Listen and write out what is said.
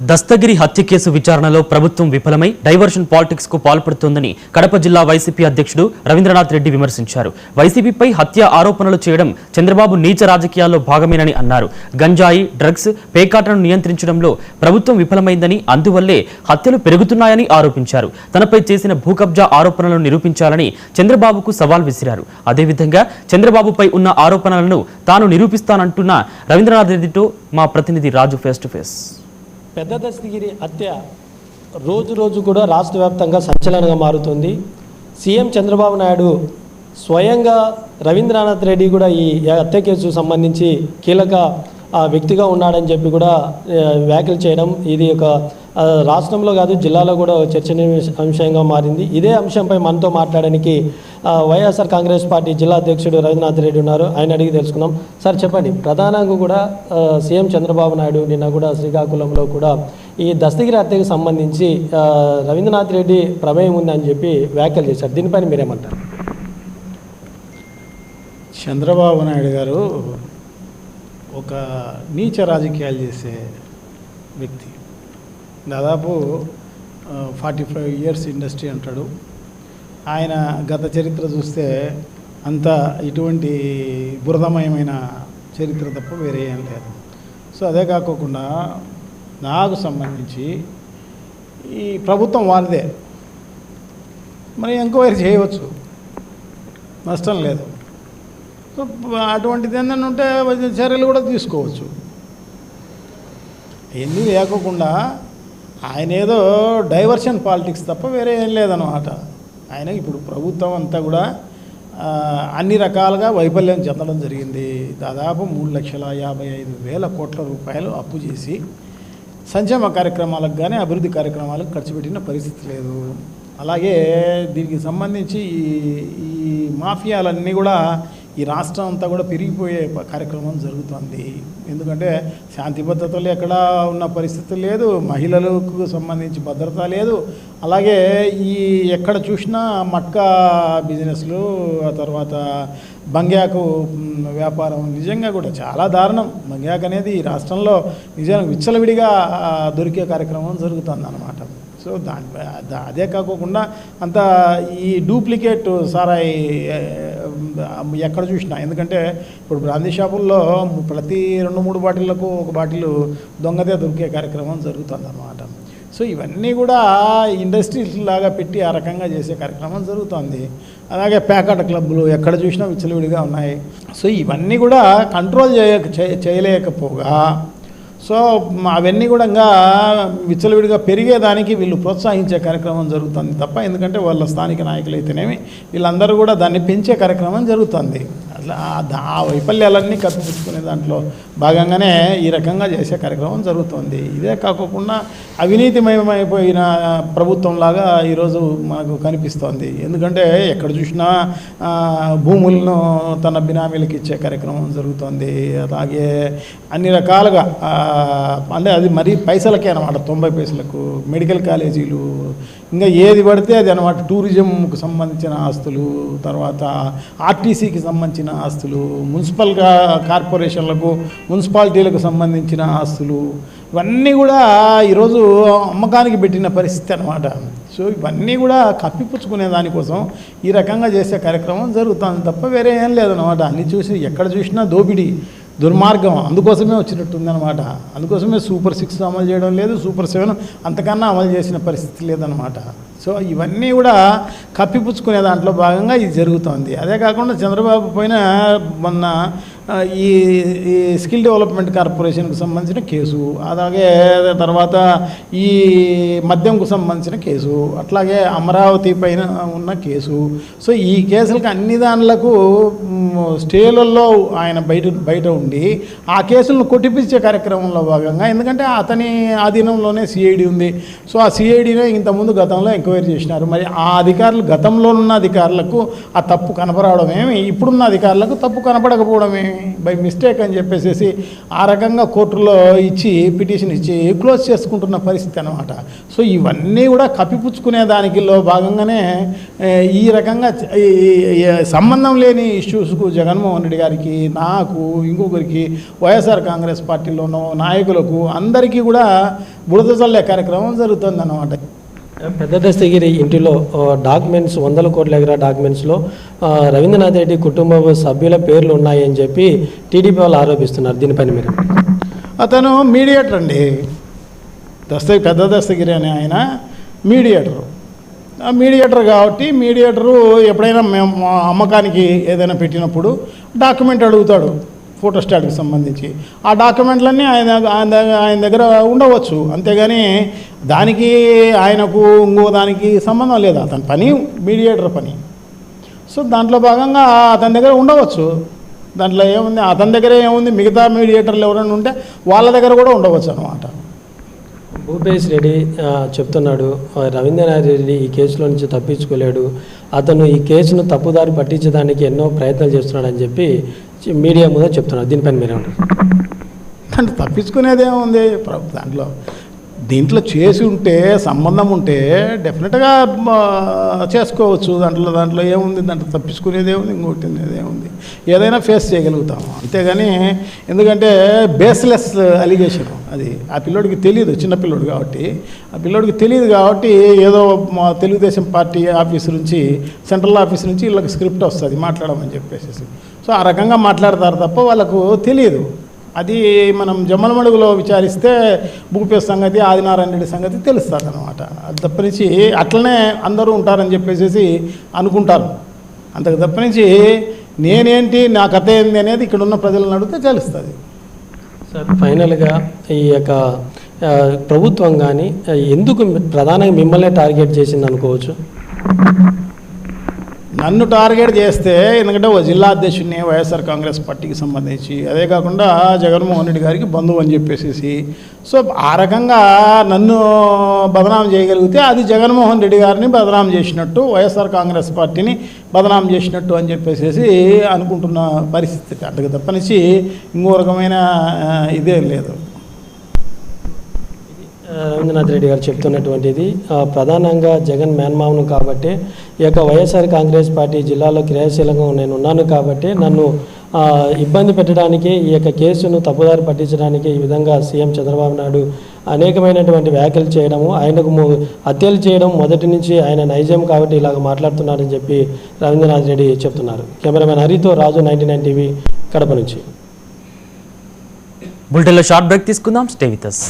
దస్తగిరి హత్య కేసు విచారణలో ప్రభుత్వం విఫలమై డైవర్షన్ పాలిటిక్స్ కు పాల్పడుతోందని కడప జిల్లా వైసీపీ అధ్యక్షుడు రవీంద్రనాథ్ రెడ్డి విమర్శించారు. వైసీపీపై హత్య ఆరోపణలు చేయడం చంద్రబాబు నీచ రాజకీయాల్లో భాగమేనని అన్నారు. గంజాయి, డ్రగ్స్, పేకాటను నియంత్రించడంలో ప్రభుత్వం విఫలమైందని, అందువల్లే హత్యలు పెరుగుతున్నాయని ఆరోపించారు. తనపై చేసిన భూకబ్జా ఆరోపణలను నిరూపించాలని చంద్రబాబుకు సవాల్ విసిరారు. అదేవిధంగా చంద్రబాబుపై ఉన్న ఆరోపణలను తాను నిరూపిస్తానంటున్న రవీంద్రనాథ్ రెడ్డితో మా ప్రతినిధి రాజు ఫేస్ టు ఫేస్. పెద్ద దస్తగిరి హత్య రోజు రోజు కూడా రాష్ట్ర వ్యాప్తంగా సంచలనంగా మారుతుంది. సీఎం చంద్రబాబు నాయుడు స్వయంగా రవీంద్రనాథ్ రెడ్డి కూడా ఈ హత్య కేసు సంబంధించి కీలక వ్యక్తిగా ఉన్నాడని చెప్పి కూడా వ్యాఖ్యలు చేయడం ఇది ఒక రాష్ట్రంలో కాదు జిల్లాలో కూడా చర్చనీయాంశంగా మారింది. ఇదే అంశంపై మనతో మాట్లాడడానికి వైఎస్ఆర్ కాంగ్రెస్ పార్టీ జిల్లా అధ్యక్షుడు రవీంద్రనాథ్ రెడ్డి ఉన్నారు. ఆయన అడిగి తెలుసుకుందాం. సార్ చెప్పండి, ప్రధానంగా కూడా సీఎం చంద్రబాబు నాయుడు నిన్న కూడా శ్రీకాకుళంలో కూడా ఈ దస్తగిరి హత్యకు సంబంధించి రవీంద్రనాథ్ రెడ్డి ప్రమేయం ఉందని చెప్పి వ్యాఖ్యలు చేశారు. దీనిపైన మీరేమంటారు? చంద్రబాబు నాయుడు గారు ఒక నీచ రాజకీయాలు చేసే వ్యక్తి. దాదాపు 45 ఇయర్స్ ఇండస్ట్రీ అంటాడు. ఆయన గత చరిత్ర చూస్తే అంత ఇటువంటి బురదమయమైన చరిత్ర తప్ప వేరే ఏం లేదు. సో అదే కాకుండా నాకు సంబంధించి ఈ ప్రభుత్వం వారిదే, మరి ఎంక్వైరీ చేయవచ్చు, నష్టం లేదు. సో అటువంటిది ఏంటంటే ఉంటే చర్యలు కూడా తీసుకోవచ్చు. ఎన్ని లేకోకుండా ఆయన ఏదో డైవర్షన్ పాలిటిక్స్ తప్ప వేరే ఏం లేదన్నమాట. ఆయన ఇప్పుడు ప్రభుత్వం అంతా కూడా అన్ని రకాలుగా వైఫల్యం చెందడం జరిగింది. దాదాపు 3,55,000 కోట్ల రూపాయలు అప్పు చేసి సంక్షేమ కార్యక్రమాలకు కానీ అభివృద్ధి కార్యక్రమాలకు ఖర్చు పెట్టిన పరిస్థితి లేదు. అలాగే దీనికి సంబంధించి ఈ మాఫియాలన్నీ కూడా ఈ రాష్ట్రం అంతా కూడా పెరిగిపోయే కార్యక్రమం జరుగుతుంది. ఎందుకంటే శాంతి భద్రతలు ఎక్కడా ఉన్న పరిస్థితి లేదు, మహిళలకు సంబంధించి భద్రత లేదు. అలాగే ఈ ఎక్కడ చూసినా మట్కా బిజినెస్లు, ఆ తర్వాత బంగ్యాకు వ్యాపారం నిజంగా కూడా చాలా దారుణం. బంగ్యాక్ అనేది ఈ రాష్ట్రంలో నిజంగా విచ్చలవిడిగా దొరికే కార్యక్రమం జరుగుతుంది అన్నమాట. సో అదే కాకుండా అంత ఈ డూప్లికేట్ సారాయి ఎక్కడ చూసినా, ఎందుకంటే ఇప్పుడు బ్రాందీ షాపుల్లో ప్రతి 2-3 బాటిళ్లకు ఒక బాటిల్ దొంగదే దొరికే కార్యక్రమం జరుగుతుంది అన్నమాట. సో ఇవన్నీ కూడా ఇండస్ట్రీస్ లాగా పెట్టి ఆ రకంగా చేసే కార్యక్రమం జరుగుతుంది. అలాగే పేకాట క్లబ్బులు ఎక్కడ చూసినా విచ్చలవిడిగా ఉన్నాయి. సో ఇవన్నీ కూడా కంట్రోల్ చేయలేకపోగా సో అవన్నీ కూడా ఇంకా విచ్చలవిడిగా పెరిగేదానికి వీళ్ళు ప్రోత్సహించే కార్యక్రమం జరుగుతుంది తప్ప, ఎందుకంటే వాళ్ళ స్థానిక నాయకులు అయితేనేమి వీళ్ళందరూ కూడా దాన్ని పెంచే కార్యక్రమం జరుగుతుంది. అట్లా ఆ వైఫల్యాలన్నీ కప్పిపుచ్చుకునే దాంట్లో భాగంగానే ఈ రకంగా చేసే కార్యక్రమం జరుగుతుంది. ఇదే కాకుండా అవినీతిమయమైపోయిన ప్రభుత్వంలాగా ఈరోజు మనకు కనిపిస్తోంది. ఎందుకంటే ఎక్కడ చూసినా భూములను తన బినామీలకు ఇచ్చే కార్యక్రమం జరుగుతుంది. అలాగే అన్ని రకాలుగా అంటే అది మరీ పైసలకే అనమాట, 90 పైసలకు మెడికల్ కాలేజీలు, ఇంకా ఏది పడితే అది అనమాట. టూరిజంకు సంబంధించిన ఆస్తులు, తర్వాత ఆర్టీసీకి సంబంధించిన ఆస్తులు, మున్సిపల్ కార్పొరేషన్లకు, మున్సిపాలిటీలకు సంబంధించిన ఆస్తులు, ఇవన్నీ కూడా ఈరోజు అమ్మకానికి పెట్టిన పరిస్థితి అనమాట. సో ఇవన్నీ కూడా కప్పిపుచ్చుకునే దానికోసం ఈ రకంగా చేసే కార్యక్రమం జరుగుతుంది తప్ప వేరే ఏం లేదనమాట. అన్ని చూసి ఎక్కడ చూసినా దోపిడీ, దుర్మార్గం, అందుకోసమే వచ్చినట్టుందనమాట. అందుకోసమే సూపర్ 6 అమలు చేయడం లేదు, సూపర్ 7 అంతకన్నా అమలు చేసిన పరిస్థితి లేదనమాట. సో ఇవన్నీ కూడా కప్పిపుచ్చుకునే దాంట్లో భాగంగా ఇది జరుగుతుంది. అదే కాకుండా చంద్రబాబు పైన మొన్న ఈ స్కిల్ డెవలప్మెంట్ కార్పొరేషన్కి సంబంధించిన కేసు, అలాగే తర్వాత ఈ మద్యంకు సంబంధించిన కేసు, అట్లాగే అమరావతి పైన ఉన్న కేసు. సో ఈ కేసులకు అన్ని దానిలకు స్టేలలో ఆయన బయట ఉండి ఆ కేసులను కొట్టిపించే కార్యక్రమంలో భాగంగా, ఎందుకంటే అతని ఆధీనంలోనే సిఐడి ఉంది. సో ఆ సిఐడినే ఇంతకుముందు గతంలో ఎంక్వైరీ చేసినారు. మరి ఆ అధికారులు గతంలో ఉన్న అధికారులకు ఆ తప్పు కనపడడం ఏమి, ఇప్పుడున్న అధికారులకు తప్పు కనపడకపోవడం ఏమి, బై మిస్టేక్ అని చెప్పేసి ఆ రకంగా కోర్టులో ఇచ్చి పిటిషన్ ఇచ్చి క్లోజ్ చేసుకుంటున్న పరిస్థితి అనమాట. సో ఇవన్నీ కూడా కప్పిపుచ్చుకునే దానికిలో భాగంగానే ఈ రకంగా సంబంధం లేని ఇష్యూస్కు జగన్మోహన్ రెడ్డి గారికి, నాకు, ఇంకొకరికి, వైఎస్ఆర్ కాంగ్రెస్ పార్టీలోనూ నాయకులకు అందరికీ కూడా బురద చల్లే కార్యక్రమం జరుగుతుందన్నమాట. పెద్ద దస్తగిరి ఇంటిలో డాక్యుమెంట్స్ 100 కోట్ల ఎకరా డాక్యుమెంట్స్లో రవీంద్రనాథ్ రెడ్డి కుటుంబ సభ్యుల పేర్లు ఉన్నాయని చెప్పి టీడీపీ వాళ్ళు ఆరోపిస్తున్నారు. దీనిపైన మీరు? అతను మీడియేటర్ అండి. పెద్ద దస్తగిరి అనే ఆయన మీడియేటర్ కాబట్టి మీడియేటరు ఎప్పుడైనా మేము అమ్మకానికి ఏదైనా పెట్టినప్పుడు డాక్యుమెంట్ అడుగుతాడు, ఫోటోస్టాట్కి సంబంధించి. ఆ డాక్యుమెంట్లన్నీ ఆయన దగ్గర ఉండవచ్చు, అంతేగాని దానికి ఆయనకు ఇంకో దానికి సంబంధం లేదు. అతని పని మీడియేటర్ పని. సో దాంట్లో భాగంగా అతని దగ్గర ఉండవచ్చు. దాంట్లో ఏముంది, అతని దగ్గరే ఏముంది, మిగతా మీడియేటర్లు ఎవరైనా ఉంటే వాళ్ళ దగ్గర కూడా ఉండవచ్చు అన్నమాట. భూపేష్ రెడ్డి చెప్తున్నాడు, రవీంద్రనాథ్ రెడ్డి ఈ కేసులో నుంచి తప్పించుకోలేడు, అతను ఈ కేసును తప్పుదారి పట్టించడానికి ఎన్నో ప్రయత్నాలు చేస్తున్నాడని చెప్పి మీడియా ముందు చెప్తున్నారు. దీనిపైన మీరేమంటారు? అంటే తప్పించుకునేదేముంది, దీంట్లో చేసి ఉంటే, సంబంధం ఉంటే డెఫినెట్గా చేసుకోవచ్చు. దాంట్లో ఏముంది, దాంట్లో తప్పించుకునేదే ఉంది, ఇంకొట్టినేదేముంది, ఏదైనా ఫేస్ చేయగలుగుతాము. అంతేగాని ఎందుకంటే బేస్లెస్ అలిగేషన్ అది. ఆ పిల్లోడికి తెలియదు, చిన్నపిల్లోడు కాబట్టి. ఆ పిల్లోడికి తెలియదు కాబట్టి ఏదో మా తెలుగుదేశం పార్టీ ఆఫీస్ నుంచి, సెంట్రల్ ఆఫీస్ నుంచి వీళ్ళకి స్క్రిప్ట్ వస్తుంది మాట్లాడమని చెప్పేసి. సో ఆ రకంగా మాట్లాడతారు తప్ప వాళ్ళకు తెలియదు. అది మనం జమ్మలమడుగులో విచారిస్తే భూపేష్ సంగతి, ఆదినారాయణ రెడ్డి సంగతి తెలుస్తుంది అనమాట. అది తప్పనించి అట్లనే అందరూ ఉంటారని చెప్పేసి అనుకుంటారు. అంతకు తప్పనించి నేనేంటి, నా కథ ఏంది అనేది ఇక్కడ ఉన్న ప్రజలను అడిగితే తెలుస్తుంది. సార్, ఫైనల్గా ఈ యొక్క ప్రభుత్వం కానీ ఎందుకు ప్రధానంగా మిమ్మల్ని టార్గెట్ చేసింది అనుకోవచ్చు? నన్ను టార్గెట్ చేస్తే, ఎందుకంటే ఓ జిల్లా అధ్యక్షుడిని వైఎస్ఆర్ కాంగ్రెస్ పార్టీకి సంబంధించి, అదే కాకుండా జగన్మోహన్ రెడ్డి గారికి బంధువు అని చెప్పేసి, సో ఆ రకంగా నన్ను బదనాం చేయగలిగితే అది జగన్మోహన్ రెడ్డి గారిని బదనాం చేసినట్టు, వైఎస్ఆర్ కాంగ్రెస్ పార్టీని బదనాం చేసినట్టు అని చెప్పేసి అనుకుంటున్న పరిస్థితి. అంతకు తప్పనిసి ఇంకో రకమైన ఇదేం లేదు. రవీంద్రనాథ్ రెడ్డి గారు చెప్తున్నటువంటిది ప్రధానంగా జగన్ మేనమామను కాబట్టి, ఈ యొక్క వైఎస్ఆర్ కాంగ్రెస్ పార్టీ జిల్లాలో క్రియాశీలంగా నేను ఉన్నాను కాబట్టి నన్ను ఇబ్బంది పెట్టడానికి, ఈ యొక్క కేసును తప్పుదారి పట్టించడానికి ఈ విధంగా సీఎం చంద్రబాబు నాయుడు అనేకమైనటువంటి వ్యాఖ్యలు చేయడము, ఆయనకు హత్యలు చేయడం మొదటి నుంచి ఆయన నైజం కాబట్టి ఇలాగ మాట్లాడుతున్నారని చెప్పి రవీంద్రనాథ్ రెడ్డి చెప్తున్నారు. కెమెరామెన్ హరితో రాజు, 99 టీవీ, కడప నుంచి. బులెటిన్లో షార్ట్ బ్రేక్ తీసుకుందాం. Stay with us.